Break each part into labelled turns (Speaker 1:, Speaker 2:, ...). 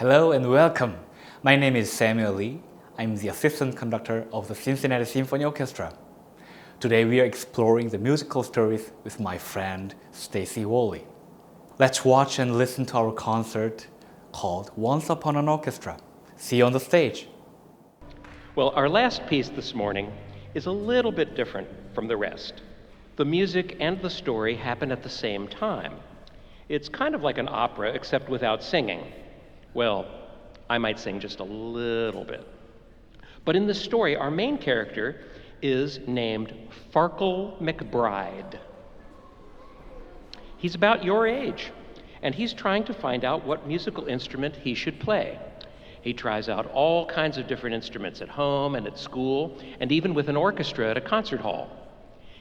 Speaker 1: Hello and welcome. My name is Samuel Lee. I'm the assistant conductor of the Cincinnati Symphony Orchestra. Today we are exploring the musical stories with my friend Stacy Woolley. Let's watch and listen to our concert called Once Upon an Orchestra. See you on the stage.
Speaker 2: Well, our last piece this morning is a little bit different from the rest. The music and the story happen at the same time. It's kind of like an opera, except without singing. Well, I might sing just a little bit. But in the story, our main character is named Farkle McBride. He's about your age, and he's trying to find out what musical instrument he should play. He tries out all kinds of different instruments at home and at school, and even with an orchestra at a concert hall.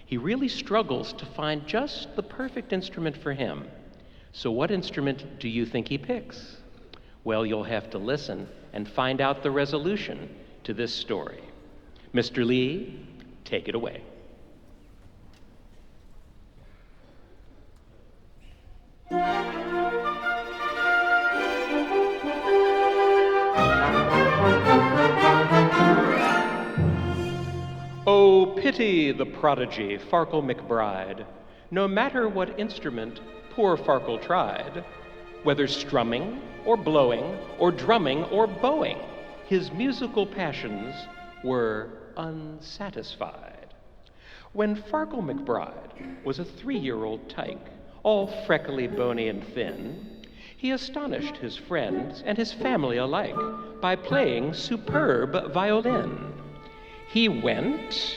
Speaker 2: He really struggles to find just the perfect instrument for him. So what instrument do you think he picks? Well, you'll have to listen and find out the resolution to this story. Mr. Lee, take it away. Oh, pity the prodigy, Farkle McBride. No matter what instrument poor Farkle tried, whether strumming or blowing or drumming or bowing, his musical passions were unsatisfied. When Farkle McBride was a 3-year-old tyke, all freckly, bony, and thin, he astonished his friends and his family alike by playing superb violin. He went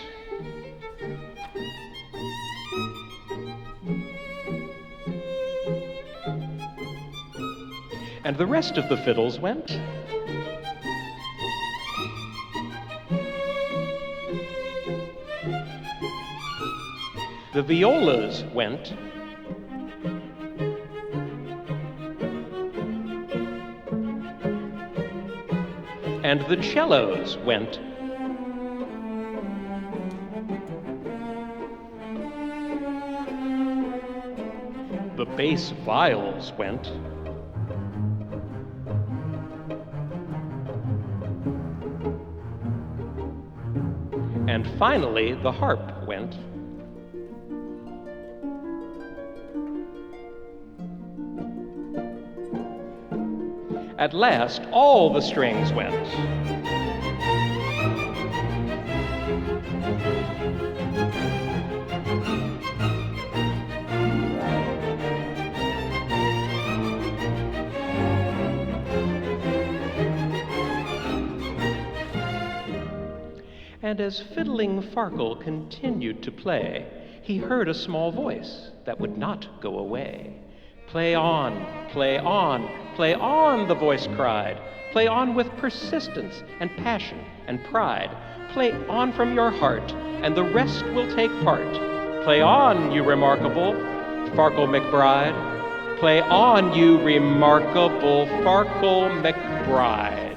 Speaker 2: and the rest of the fiddles went. The violas went. And the cellos went. The bass viols went. And finally, the harp went. At last, all the strings went. And as fiddling Farkle continued to play, he heard a small voice that would not go away. Play on, play on, play on, the voice cried. Play on with persistence and passion and pride. Play on from your heart, and the rest will take part. Play on, you remarkable Farkle McBride. Play on, you remarkable Farkle McBride.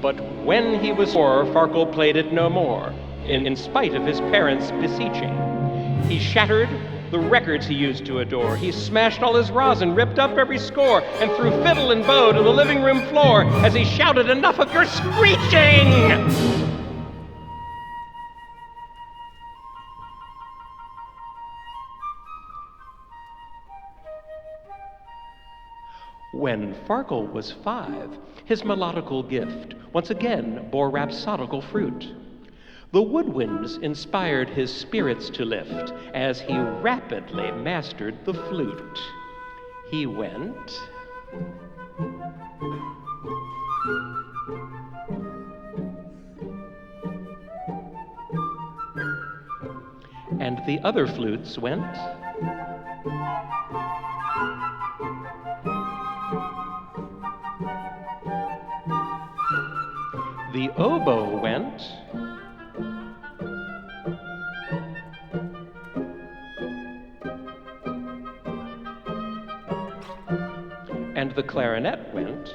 Speaker 2: But when he was four, Farkle played it no more, in spite of his parents' beseeching. He shattered the records he used to adore. He smashed all his rosin, ripped up every score, and threw fiddle and bow to the living room floor as he shouted, "Enough of your screeching!" When Farkle was 5, his melodical gift once again bore rhapsodical fruit. The woodwinds inspired his spirits to lift as he rapidly mastered the flute. He went and the other flutes went. The oboe went. And the clarinet went.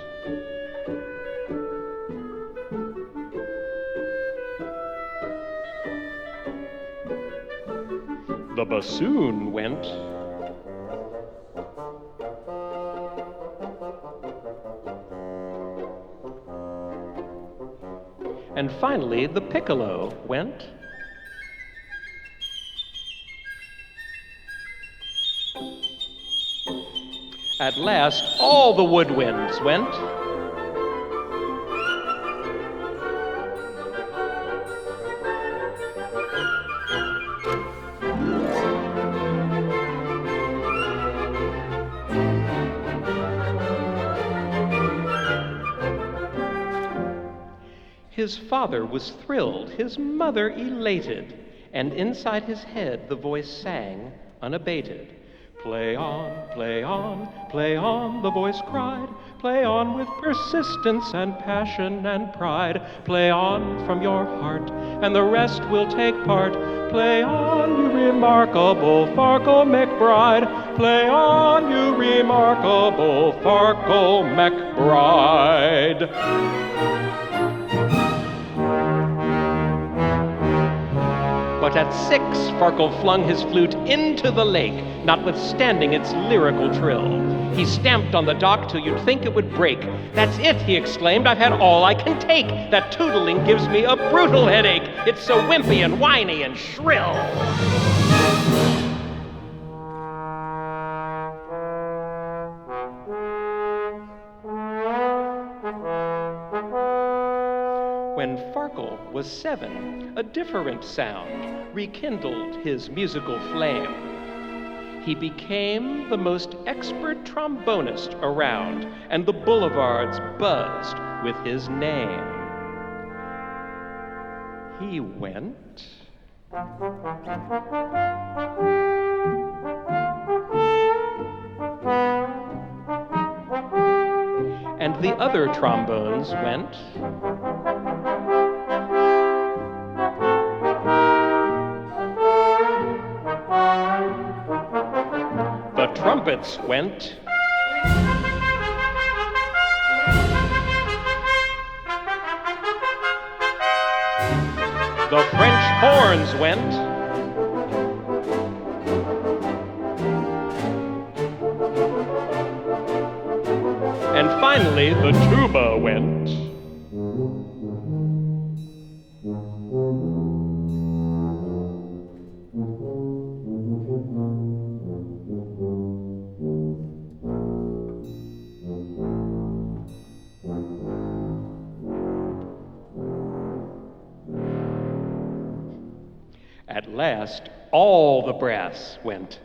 Speaker 2: The bassoon went. and finally the piccolo went. At last, all the woodwinds went. His father was thrilled, his mother elated, and inside his head the voice sang unabated. Play on, play on, play on, the voice cried. Play on with persistence and passion and pride. Play on from your heart, and the rest will take part. Play on, you remarkable Farkle McBride. Play on, you remarkable Farkle McBride. But at 6, Farkle flung his flute into the lake, notwithstanding its lyrical trill. He stamped on the dock till you'd think it would break. That's it, he exclaimed, I've had all I can take. That tootling gives me a brutal headache. It's so wimpy and whiny and shrill. When Farkle was 7, a different sound rekindled his musical flame. He became the most expert trombonist around, and the boulevards buzzed with his name. He went. And the other trombones went. The trumpets went. The French horns went. And finally, the tuba went. At last, all the brass went.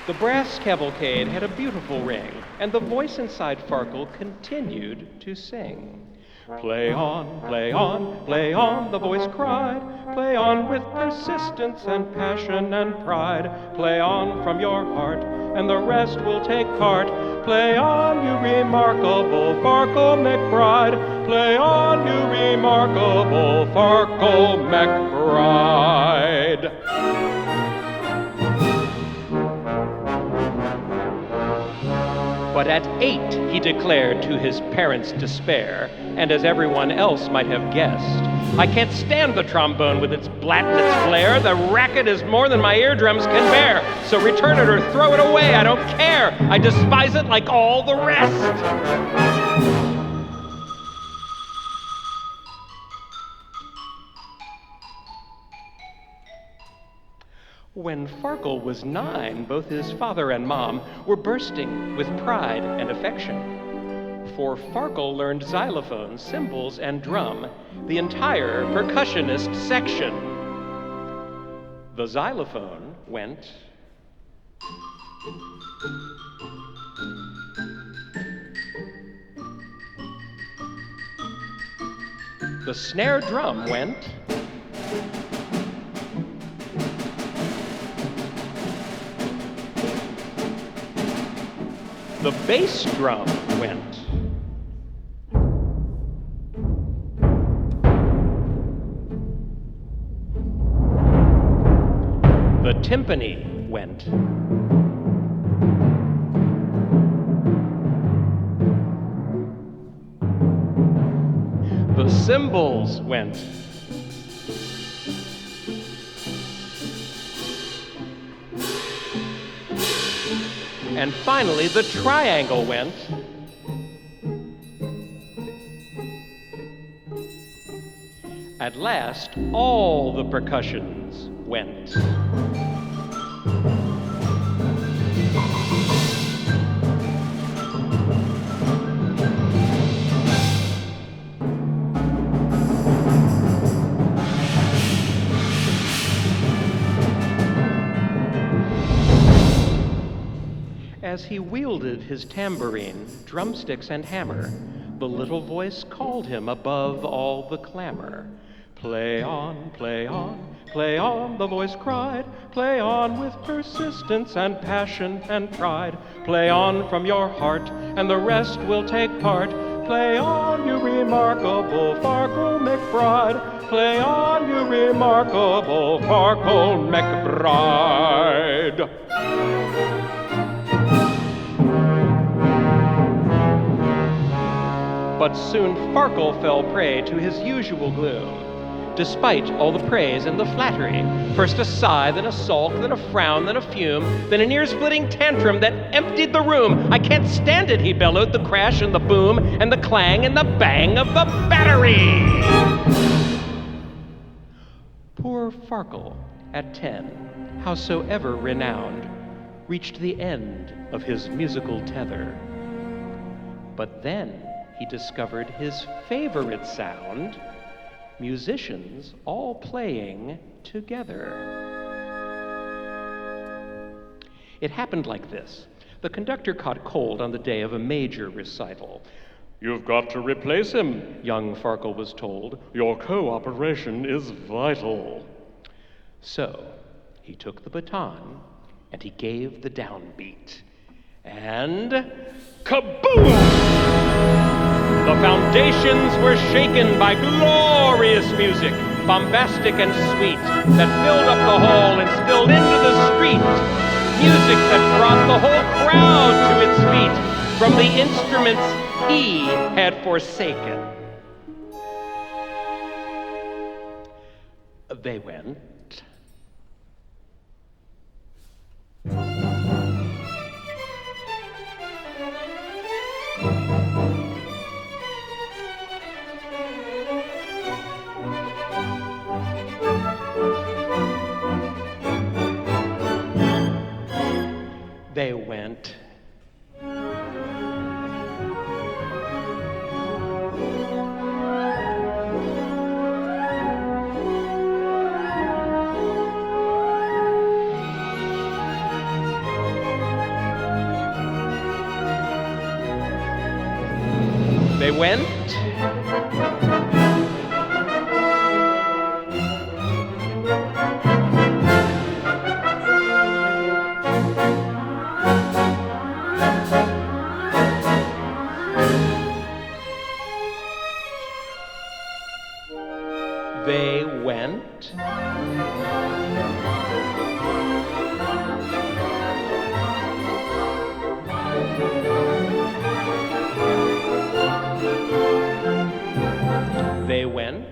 Speaker 2: The brass cavalcade had a beautiful ring, and the voice inside Farkle continued to sing. Play on, play on, play on, the voice cried. Play on with persistence and passion and pride. Play on from your heart, and the rest will take part. Play on, you remarkable Farkle McBride. Play on, you remarkable Farkle McBride. But at 8, he declared to his parents' despair, and as everyone else might have guessed, I can't stand the trombone with its blat and its flare. The racket is more than my eardrums can bear. So return it or throw it away, I don't care. I despise it like all the rest. When Farkle was 9, both his father and mom were bursting with pride and affection. For Farkle learned xylophone, cymbals, and drum, the entire percussionist section. The xylophone went. The snare drum went. The bass drum went. The timpani went. The cymbals went. And finally, the triangle went. At last, all the percussions went. As he wielded his tambourine, drumsticks, and hammer, the little voice called him above all the clamor. Play on, play on, play on, the voice cried. Play on with persistence and passion and pride. Play on from your heart, and the rest will take part. Play on, you remarkable Farkle McBride. Play on, you remarkable Farkle McBride. But soon Farkle fell prey to his usual gloom. Despite all the praise and the flattery, first a sigh, then a sulk, then a frown, then a fume, then an ear-splitting tantrum that emptied the room. I can't stand it, he bellowed, the crash and the boom and the clang and the bang of the battery. Poor Farkle, at 10, howsoever renowned, reached the end of his musical tether. But then he discovered his favorite sound, musicians all playing together. It happened like this. The conductor caught cold on the day of a major recital. "You've got to replace him," young Farkle was told. "Your cooperation is vital." So he took the baton and he gave the downbeat. And kaboom! The foundations were shaken by glorious music, bombastic and sweet, that filled up the hall and spilled into the street. Music that brought the whole crowd to its feet from the instruments he had forsaken. They went. They went. They went. They went. They went.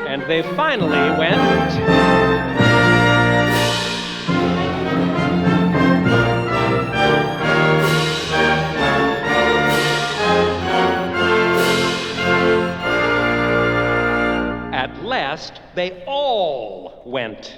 Speaker 2: And they finally went. At last, they all went.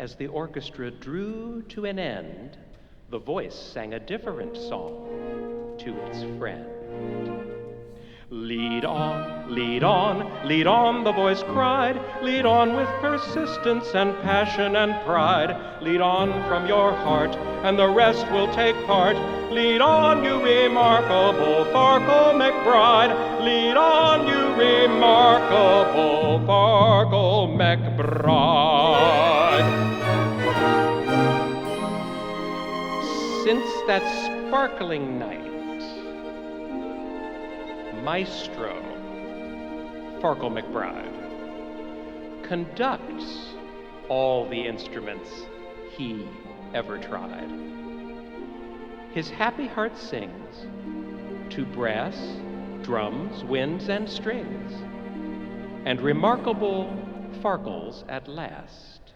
Speaker 2: as the orchestra drew to an end, the voice sang a different song to its friend. Lead on, lead on, lead on, the voice cried. Lead on with persistence and passion and pride. Lead on from your heart, and the rest will take part. Lead on, you remarkable Farkle McBride. Lead on, you remarkable Farkle McBride. Since that sparkling night, Maestro Farkle McBride conducts all the instruments he ever tried. His happy heart sings to brass, drums, winds, and strings, and remarkable Farkles at last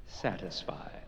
Speaker 2: satisfied.